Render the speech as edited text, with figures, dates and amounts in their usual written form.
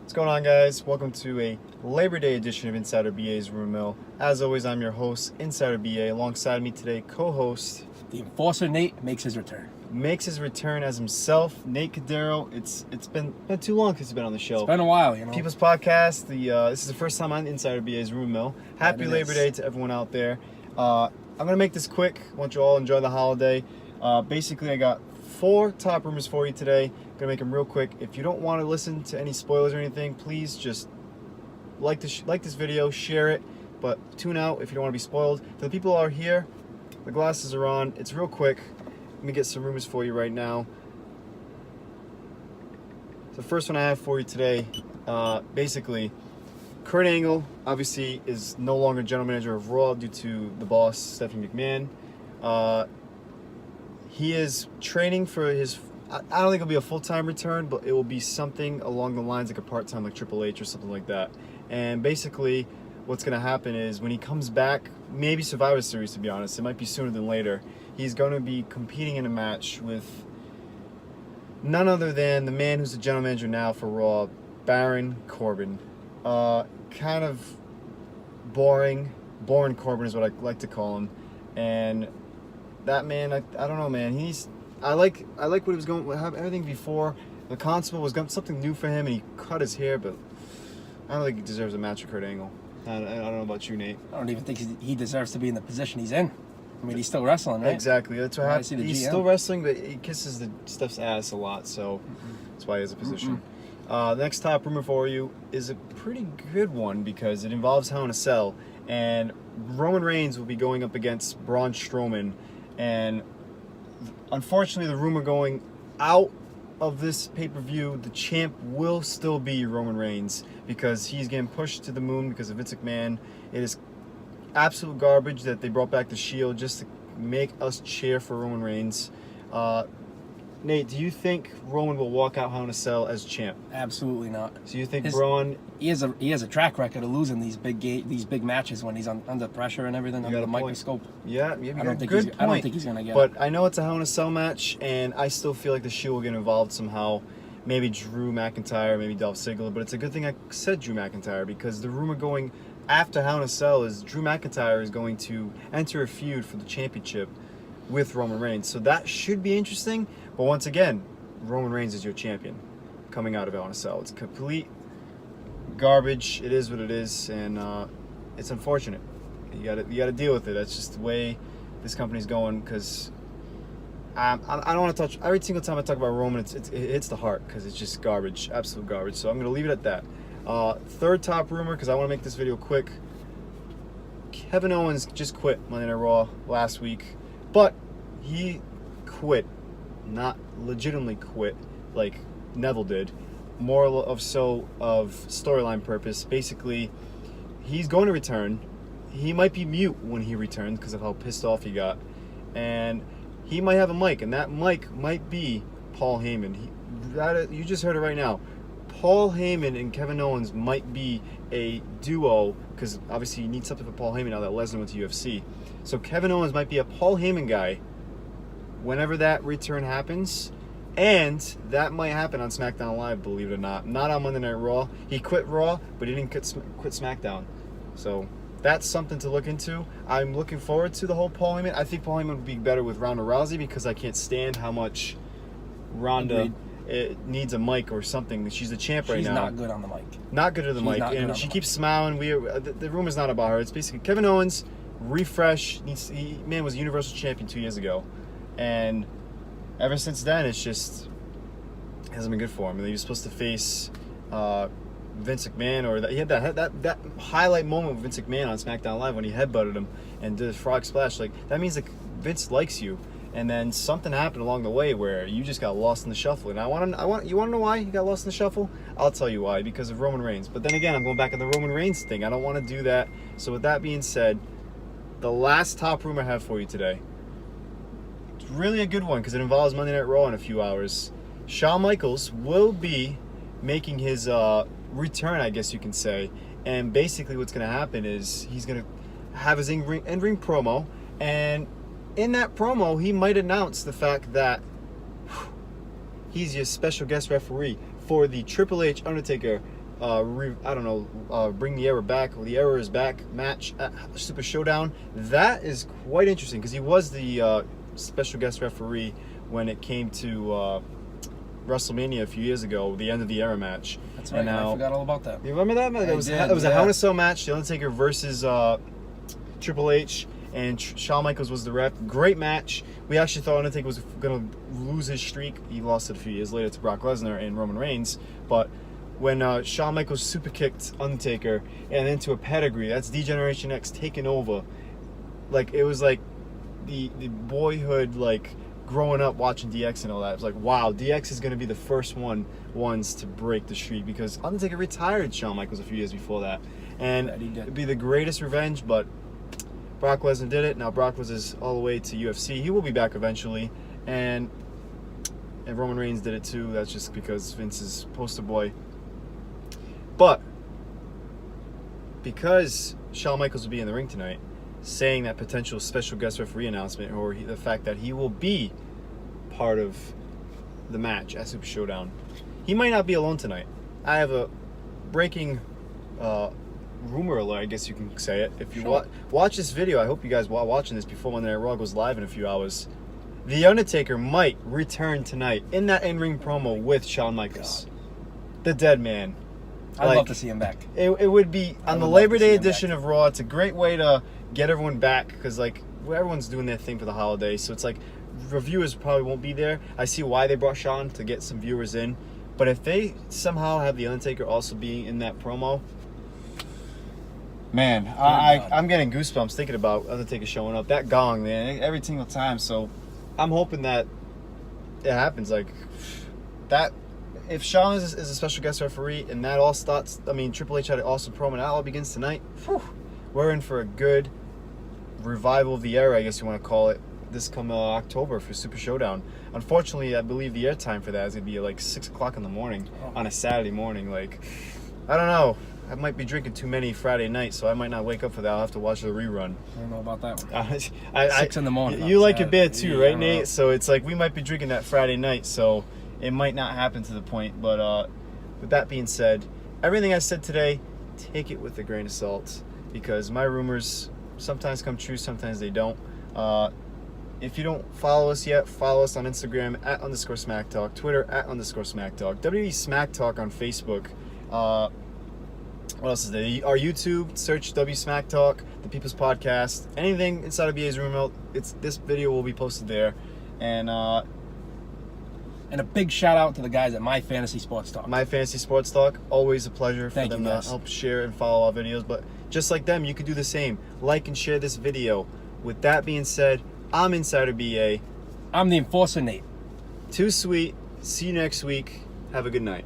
What's going on, guys? Welcome to a Labor Day edition of Insider BA's Rumor Mill. As always, I'm your host, Insider BA. Alongside me today, co-host... The Enforcer Nate makes his return. Makes his return as himself, Nate Cadero. It's been too long since he's been on the show. It's been a while, you know. People's Podcast. This is the first time on Insider BA's Rumor Mill. Happy Labor Day to everyone out there. I'm going to make this quick. I want you all to enjoy the holiday. Basically, I got 4 top rumors for you today. Gonna make them real quick. If you don't want to listen to any spoilers or anything, please just like this video, share it, but tune out if you don't want to be spoiled. For the people who are here, the glasses are on. It's real quick. Let me get some rumors for you right now. The first one I have for you today, basically, Kurt Angle obviously is no longer general manager of Raw due to the boss, Stephanie McMahon. He is training for his, I don't think it'll be a full-time return, but it will be something along the lines like a part-time, like Triple H or something like that. And basically, what's going to happen is when he comes back, maybe Survivor Series, to be honest, it might be sooner than later, he's going to be competing in a match with none other than the man who's the general manager now for Raw, Baron Corbin. Kind of boring Corbin is what I like to call him. And that man, I don't know, man. I like what he was going with, everything before. The constable was something new for him, and he cut his hair, but I don't think he deserves a match with Kurt Angle. I don't know about you, Nate. I don't even think he deserves to be in the position he's in. I mean, he's still wrestling, right? Exactly. That's what happens. He's still wrestling, but he kisses the stuff's ass a lot, so that's why he has a position. The next top rumor for you is a pretty good one because it involves Hell in a Cell, and Roman Reigns will be going up against Braun Strowman. And unfortunately, the rumor going out of this pay-per-view, the champ will still be Roman Reigns because he's getting pushed to the moon because of Vince McMahon. It is absolute garbage that they brought back the Shield just to make us cheer for Roman Reigns. Nate, do you think Roman will walk out Hell in a Cell as champ? Absolutely not. So you think Braun... He has a track record of losing these big matches when he's under pressure and everything under the microscope. Yeah, you got a good point. I don't think he's gonna get it. But I know it's a Hell in a Cell match, and I still feel like the Shield will get involved somehow. Maybe Drew McIntyre, maybe Dolph Ziggler. But it's a good thing I said Drew McIntyre because the rumor going after Hell in a Cell is Drew McIntyre is going to enter a feud for the championship with Roman Reigns. So that should be interesting. But once again, Roman Reigns is your champion coming out of Hell in a Cell. It's complete garbage. It is what it is, and it's unfortunate. You got to deal with it. That's just the way this company's going. Because I don't want to touch every single time I talk about Roman. It hits the heart because it's just garbage, absolute garbage. So I'm gonna leave it at that. Third top rumor, because I want to make this video quick. Kevin Owens just quit Monday Night Raw last week, but he quit, not legitimately quit like Neville did. More of storyline purpose. Basically, he's going to return. He might be mute when he returns because of how pissed off he got, and he might have a mic, and that mic might be Paul Heyman. You just heard it right now. Paul Heyman and Kevin Owens might be a duo because obviously you need something for Paul Heyman now that Lesnar went to UFC. So Kevin Owens might be a Paul Heyman guy whenever that return happens. And that might happen on SmackDown Live, believe it or not. Not on Monday Night Raw. He quit Raw, but he didn't quit SmackDown. So that's something to look into. I'm looking forward to the whole Paul Heyman. I think Paul Heyman would be better with Ronda Rousey because I can't stand how much Ronda needs a mic or something. She's the champ right now. She's not good on the mic. Not good at the mic. And she keeps smiling. The rumor's not about her. It's basically Kevin Owens, refresh. Man was Universal Champion 2 years ago. And ever since then, it hasn't been good for him. He was supposed to face Vince McMahon, he had that highlight moment with Vince McMahon on SmackDown Live when he headbutted him and did a frog splash. Like that means like Vince likes you, and then something happened along the way where you just got lost in the shuffle. And you want to know why you got lost in the shuffle? I'll tell you why. Because of Roman Reigns. But then again, I'm going back on the Roman Reigns thing. I don't want to do that. So with that being said, the last top rumor I have for you today. Really a good one because it involves Monday Night Raw in a few hours. Shawn Michaels will be making his return, I guess you can say. And basically what's going to happen is he's going to have his in-ring promo. And in that promo, he might announce the fact that he's your special guest referee for the Triple H Undertaker bring the error back. The error is back match at Super Showdown. That is quite interesting because he was the special guest referee when it came to WrestleMania a few years ago, the end of the era match. That's right. And now, I forgot all about that. You remember that? It was a Hell in a Cell match. The Undertaker versus Triple H, and Shawn Michaels was the ref. Great match. We actually thought Undertaker was going to lose his streak. He lost it a few years later to Brock Lesnar and Roman Reigns. But when Shawn Michaels super kicked Undertaker and into a pedigree, that's D-Generation X taking over. Like, it was like the boyhood, like, growing up watching DX and all that. It was like, wow, DX is going to be the first ones to break the streak, because Undertaker retired Shawn Michaels a few years before that. And it'd be the greatest revenge, but Brock Lesnar did it. Now Brock Lesnar's all the way to UFC. He will be back eventually. And Roman Reigns did it too. That's just because Vince's poster boy. But because Shawn Michaels will be in the ring tonight, saying that potential special guest referee announcement, or the fact that he will be part of the match at Super Showdown, he might not be alone tonight. I have a breaking rumor alert, I guess you can say it. If you watch this video, I hope you guys are watching this before Monday Night Raw goes live in a few hours. The Undertaker might return tonight in that in-ring promo with Shawn Michaels, the dead man. I'd love to see him back. It would be on the Labor Day edition of Raw. It's a great way to get everyone back, because like everyone's doing their thing for the holiday, so it's like reviewers probably won't be there. I see why they brought Shawn, to get some viewers in, but if they somehow have the Undertaker also being in that promo, man, I'm getting goosebumps thinking about Undertaker showing up. That gong, man, every single time. So I'm hoping that it happens like that. If Shawn is a special guest referee and that all starts, I mean, Triple H had an awesome promo, and that all begins tonight, we're in for a good revival of the era, I guess you want to call it, this come October for Super Showdown. Unfortunately, I believe the airtime for that is going to be like 6 o'clock in the morning on a Saturday morning. Like, I don't know. I might be drinking too many Friday nights, so I might not wake up for that. I'll have to watch the rerun. I don't know about that one. 6 in the morning. You like your beer too, right, Nate? So it's like we might be drinking that Friday night, so it might not happen to the point. But with that being said, everything I said today, take it with a grain of salt, because my rumors sometimes come true, sometimes they don't. If you don't follow us yet, follow us on Instagram @_SmackTalk, Twitter @_SmackTalk, WWE SmackTalk on Facebook. What else is there? Our YouTube, search W SmackTalk, The People's Podcast. Anything inside of BA's rumor, this video will be posted there. And a big shout out to the guys at My Fantasy Sports Talk. My Fantasy Sports Talk, always a pleasure for them to guys. help share and follow our videos. But just like them, you could do the same. Like and share this video. With that being said, I'm Insider BA. I'm the Enforcer Nate. Too sweet. See you next week. Have a good night.